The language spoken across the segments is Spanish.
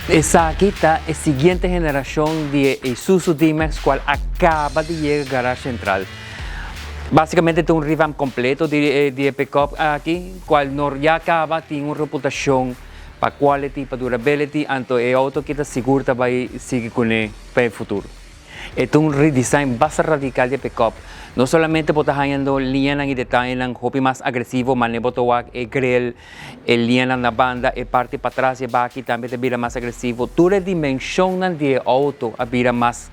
Esa aquí está la siguiente generación de Isuzu D-Max, cual acaba de llegar al garage central. Básicamente tiene un revamp completo de pickup aquí, cual no ya acaba, tiene una reputación para quality, para durability, anto el auto que está seguro que va a seguir con él para el futuro. Es un redesign bastante radical de pickup. No solamente botando línea y detalle hopi más agresivo, mas botoak el grill, el línea en la banda, el parte para atrás y aquí también te vira más agresivo. Toda la dimensión del auto vira más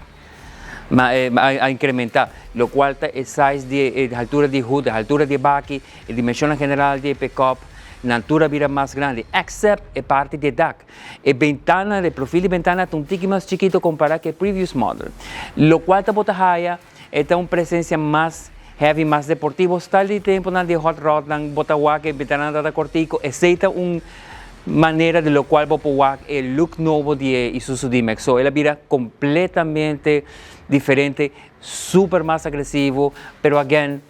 a incrementar, lo cual el size de la altura de hood, la altura de baki, la dimensión general de pickup, la altura vira más grande, except la parte de deck. La ventana, el perfil de ventana es un poquito más chiquito comparado con el previous model, lo cual te bota esta una presencia más heavy, más deportivo, style de tiempo de hot rod, bota que ventana de cortico, excepto una manera de lo cual va el look nuevo de Isuzu D-Max. So, él vira completamente diferente, súper más agresivo, pero again,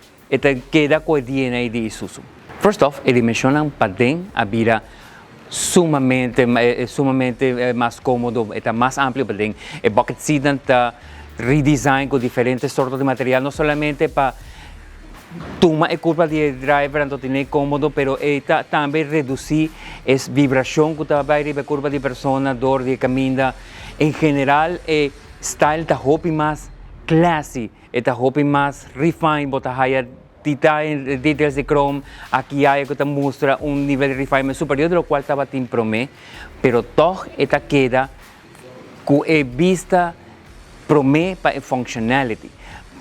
queda con el DNA de Isuzu. First off, el dimensionan padén vira sumamente más cómodo, está más amplio padén. El bucket seat está redesign con diferentes sortos de material, no solamente para tomar la curva de driver, entonces tiene cómodo, pero también reducir esa vibración que está en la curva de persona, dor de camina. En general, el style está más classy, está más refined, botahaya details de chrome, aquí hay que te muestra un nivel de refinement superior de lo cual estaba en promé, pero todo esta queda con vista promé para functionality.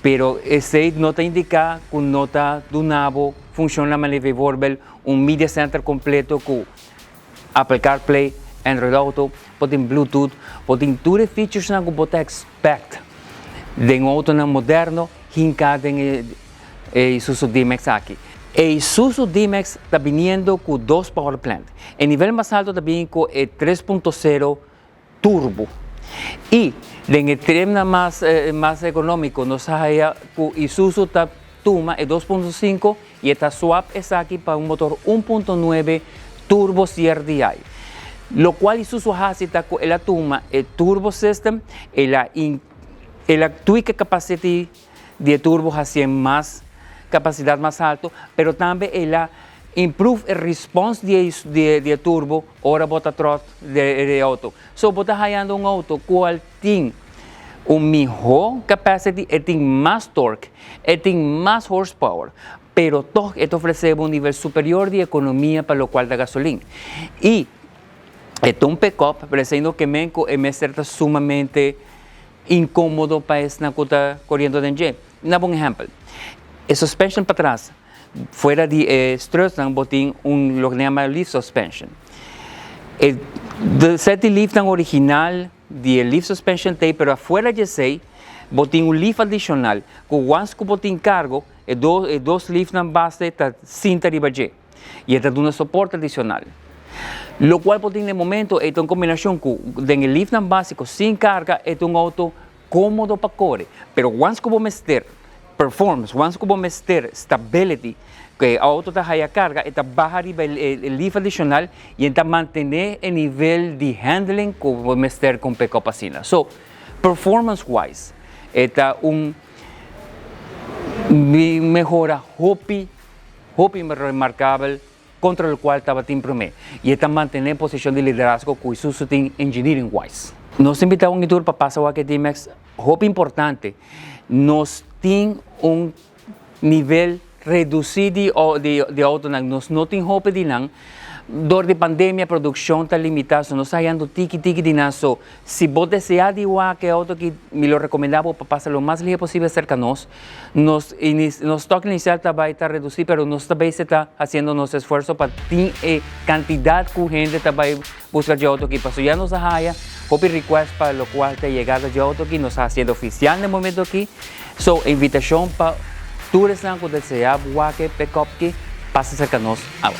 Pero ese nota indica que nota de nabo funciona manejable, un media center completo con Apple CarPlay, Android Auto, pueden Bluetooth, pueden todos los features que você expect de un auto moderno, hincado en Isuzu D-Max aquí. El Isuzu D-Max está viniendo con dos power plant. El nivel más alto está viniendo con el 3.0 turbo. Y en el tren más económico, nos haya que Isuzu está toma el 2.5 y esta swap es aquí para un motor 1.9 turbo CRDI. Lo cual Isuzu hace con la toma el turbo system, el tweak capacity de turbo hacia más capacidad más alto, pero también el improve el response de turbo ahora bota trot de auto. So bota hallando un auto cual tiene un mejor capacity, tiene más torque, tiene más horsepower, pero todo esto ofrece un nivel superior de economía para lo cual da gasolina. Y esto es un pickup, pareciendo que me está sumamente incómodo para esta que corriendo de J. Un buen ejemplo. El suspension para atrás, fuera de Stroessner, botín lo que se llama leaf suspension. El set de leaf original de leaf suspension tape, pero afuera de ese, botín un leaf adicional, que once que botín cargo, dos leaf na base está cinta de baje, y está dando soporte adicional. Lo cual botín en el momento es una combinación con el leaf básico sin carga, es un auto cómodo para correr, pero once que vos meter performance, once que vos meter stability, que el auto está a carga, está baja el leaf adicional y está mantener el nivel de handling que vos meter con pickup así. So, performance wise, está un mejora hopi remarcable contra el cual estaba Team Promé y está mantener posición de liderazgo con Isuzu Team Engineering wise. Nos invitamos a un tour para pasar a D-Max, hopi importante, nos tiene un nivel reducido de auto, nos no tiene hopi de nang, dor de pandemia, producción está limitada, nos hallando tiki de naso. Si vos deseas de que auto que me lo recomendaba para pasar lo más lejos posible cerca nos toque inicial va a estar reducido, pero nos también está haciendo nuestro esfuerzo para tener cantidad de gente también buscar de auto que pasó. Ya nos haya copy request para lo cual te llegada de auto que nos está haciendo oficial en el momento aquí. So, invitación para todos los que desean que pick up que pase cerca nos a